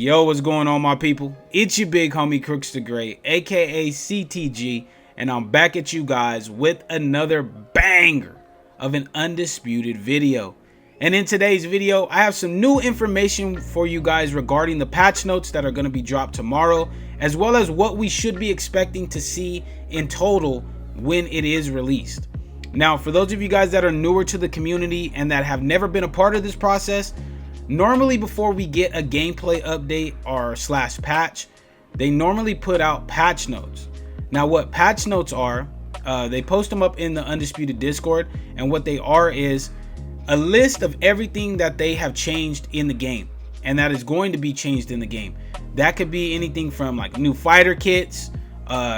Yo, what's going on, my people? It's your big homie Crooks the Great, aka CTG, and I'm back at you guys with another banger of an Undisputed video. And in today's video, I have some new information for you guys regarding the patch notes that are going to be dropped tomorrow, as well as what we should be expecting to see in total when it is released. Now, for those of you guys that are newer to the community and that have never been a part of this process, normally before we get a gameplay update or / patch, they normally put out patch notes. Now, what patch notes are, they post them up in the Undisputed Discord, and what they are is a list of everything that they have changed in the game and that is going to be changed in the game. That could be anything from like new fighter kits,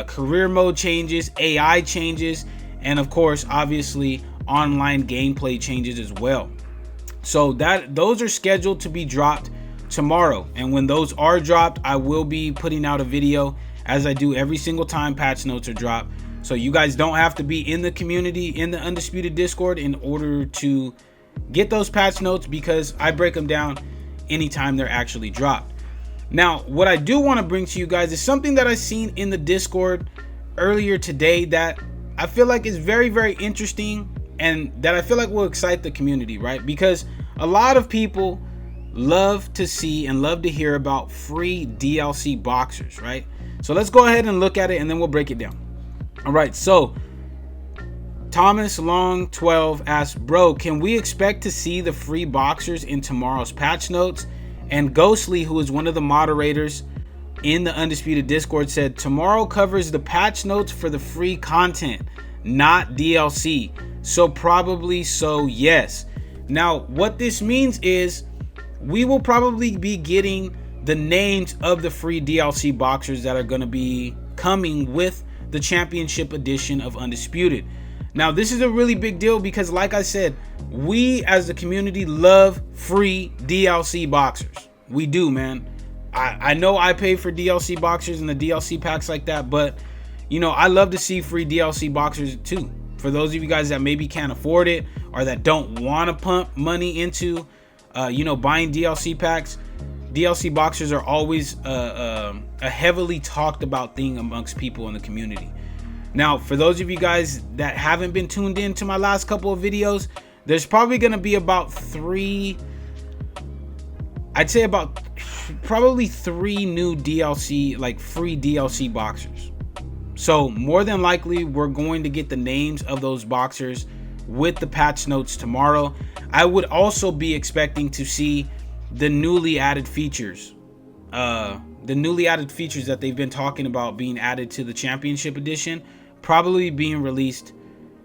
career mode changes, AI changes, and of course, obviously, online gameplay changes as well. So those are scheduled to be dropped tomorrow, and when those are dropped, I will be putting out a video as I do every single time patch notes are dropped. So you guys don't have to be in the community in the Undisputed Discord in order to get those patch notes, because I break them down anytime they're actually dropped. Now, what I do want to bring to you guys is something that I seen in the Discord earlier today that I feel like is very, very interesting, and that I feel like will excite the community, right? Because a lot of people love to see and love to hear about free DLC boxers, right? So let's go ahead and look at it, and then we'll break it down. All right, so Thomas Long 12 asks, bro, can we expect to see the free boxers in tomorrow's patch notes? And Ghostly, who is one of the moderators in the Undisputed Discord, said tomorrow covers the patch notes for the free content, not DLC. So probably so, yes. Now, what this means is we will probably be getting the names of the free DLC boxers that are going to be coming with the championship edition of Undisputed. Now, this is a really big deal because, like I said, we as the community love free DLC boxers. We do, man. I know I pay for DLC boxers and the DLC packs like that, but you know, I love to see free DLC boxers too. For those of you guys that maybe can't afford it or that don't want to pump money into buying DLC packs, DLC boxers are always a heavily talked about thing amongst people in the community. Now, for those of you guys that haven't been tuned in to my last couple of videos, there's probably going to be about probably three new DLC, like free DLC boxers. So more than likely, we're going to get the names of those boxers with the patch notes tomorrow. I would also be expecting to see the newly added features. The newly added features that they've been talking about being added to the championship edition, probably being released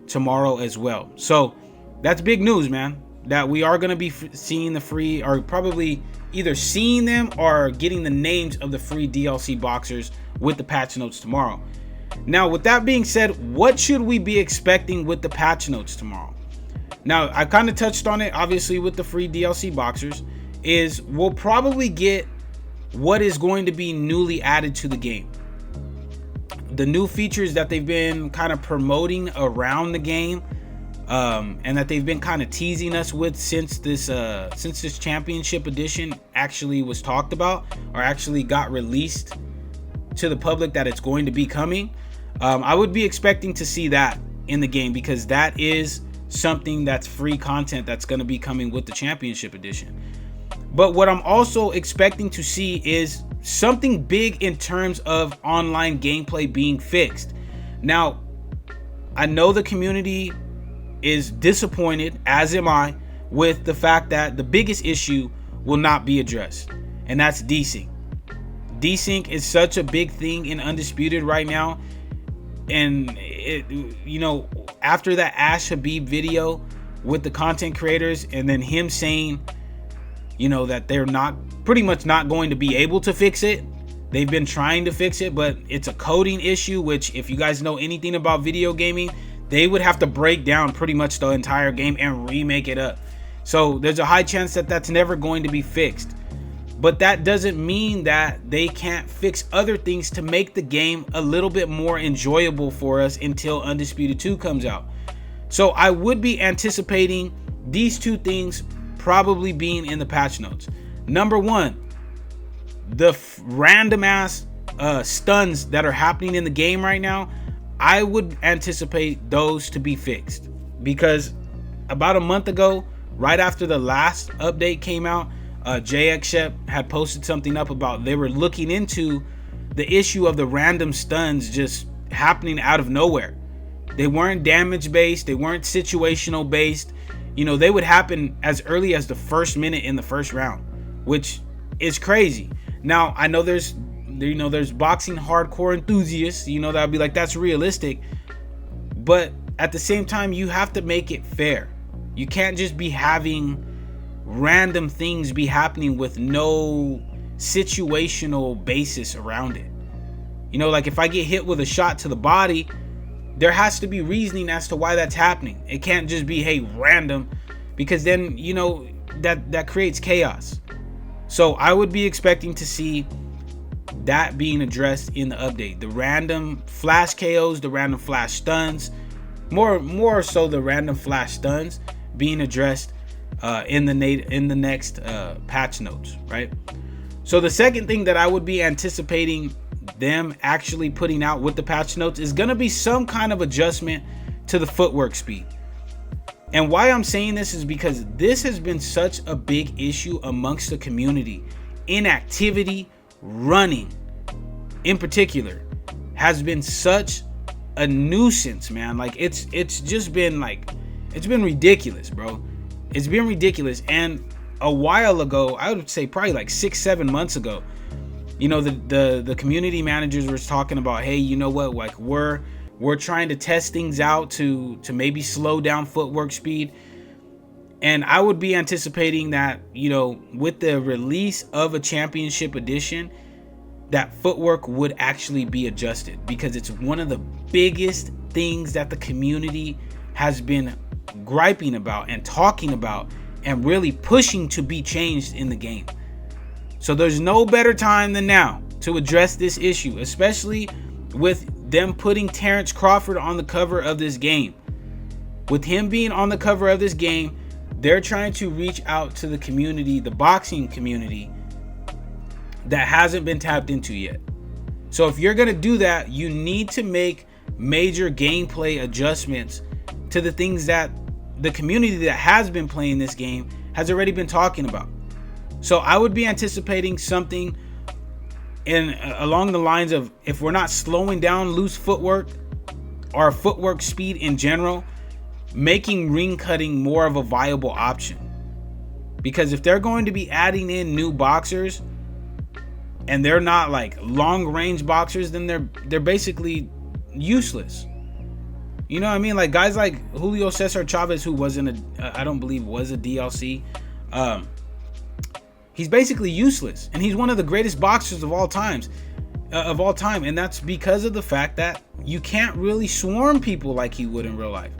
tomorrow as well. So that's big news, man, that we are going to be seeing the free, or probably either seeing them or getting the names of the free DLC boxers with the patch notes tomorrow. Now, with that being said, what should we be expecting with the patch notes tomorrow? Now, I kind of touched on it, obviously, with the free DLC boxers, is we'll probably get what is going to be newly added to the game. The new features that they've been kind of promoting around the game, and that they've been kind of teasing us with since this championship edition actually was talked about, or actually got released to the public that it's going to be coming. I would be expecting to see that in the game, because that is something that's free content that's going to be coming with the championship edition. But what I'm also expecting to see is something big in terms of online gameplay being fixed. Now, I know the community is disappointed, as am I, with the fact that the biggest issue will not be addressed, and that's desync. Desync is such a big thing in Undisputed right now, and after that Ash Habib video with the content creators, and then him saying, that they're pretty much not going to be able to fix it. They've been trying to fix it, but it's a coding issue, which, if you guys know anything about video gaming, they would have to break down pretty much the entire game and remake it up. So there's a high chance that that's never going to be fixed. But that doesn't mean that they can't fix other things to make the game a little bit more enjoyable for us until Undisputed 2 comes out. So I would be anticipating these two things probably being in the patch notes. Number one, the random ass stuns that are happening in the game right now, I would anticipate those to be fixed, because about a month ago, right after the last update came out, JX Shep had posted something up about they were looking into the issue of the random stuns just happening out of nowhere. They weren't damage based, they weren't situational based. You know, they would happen as early as the first minute in the first round, which is crazy. Now, I know there's boxing hardcore enthusiasts, that'll be like, that's realistic. But at the same time, you have to make it fair. You can't just be having random things be happening with no situational basis around it. Like if I get hit with a shot to the body, there has to be reasoning as to why that's happening. It can't just be, hey, random, because then, that creates chaos. So I would be expecting to see that being addressed in the update. The random flash KOs, the random flash stuns, more so the random flash stuns being addressed in the next patch notes, right? So the second thing that I would be anticipating them actually putting out with the patch notes is going to be some kind of adjustment to the footwork speed. And why I'm saying this is because this has been such a big issue amongst the community. Inactivity, running in particular, has been such a nuisance, man. Like it's just been like, it's been ridiculous, bro. It's been ridiculous. And a while ago, I would say probably like 6-7 months ago, the community managers were talking about, hey, you know what, like we're trying to test things out to maybe slow down footwork speed. And I would be anticipating that, with the release of a championship edition, that footwork would actually be adjusted, because it's one of the biggest things that the community has been griping about and talking about and really pushing to be changed in the game. So there's no better time than now to address this issue, especially with them putting Terrence Crawford on the cover of this game. With him being on the cover of this game, they're trying to reach out to the community, the boxing community, that hasn't been tapped into yet. So if you're going to do that, you need to make major gameplay adjustments to the things that the community that has been playing this game has already been talking about. So I would be anticipating something along the lines of, if we're not slowing down loose footwork or footwork speed in general, making ring cutting more of a viable option. Because if they're going to be adding in new boxers and they're not like long range boxers, then they're basically useless. You know what I mean? Like guys like Julio Cesar Chavez, who wasn't I don't believe was a DLC. He's basically useless, and he's one of the greatest boxers of all time. And that's because of the fact that you can't really swarm people like he would in real life.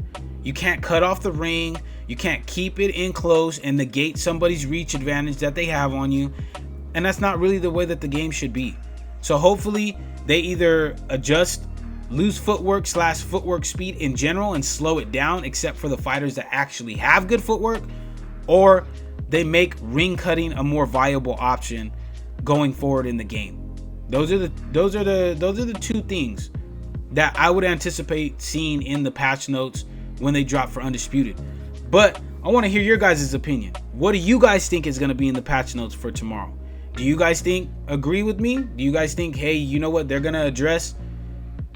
You can't cut off the ring. You can't keep it in close and negate somebody's reach advantage that they have on you. And that's not really the way that the game should be. So hopefully they either adjust loose footwork / footwork speed in general and slow it down, except for the fighters that actually have good footwork, or they make ring cutting a more viable option going forward in the game. Those are the two things that I would anticipate seeing in the patch notes when they drop for Undisputed. But I want to hear your guys' opinion. What do you guys think is going to be in the patch notes for tomorrow? Do you guys agree with me? Do you guys think, hey, you know what, they're going to address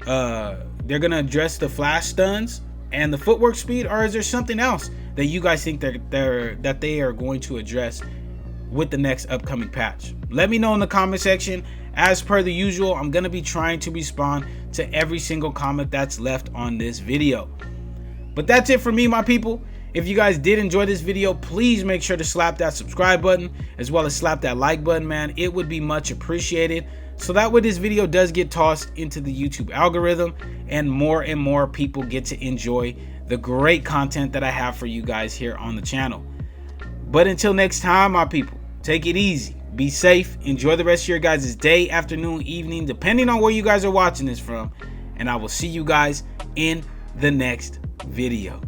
the flash stuns and the footwork speed, or is there something else that you guys think that they are going to address with the next upcoming patch? Let me know in the comment section. As per the usual, I'm going to be trying to respond to every single comment that's left on this video. But that's it for me, my people. If you guys did enjoy this video, please make sure to slap that subscribe button as well as slap that like button, man. It would be much appreciated. So that way this video does get tossed into the YouTube algorithm and more people get to enjoy the great content that I have for you guys here on the channel. But until next time, my people, take it easy, be safe, enjoy the rest of your guys' day, afternoon, evening, depending on where you guys are watching this from. And I will see you guys in the next video.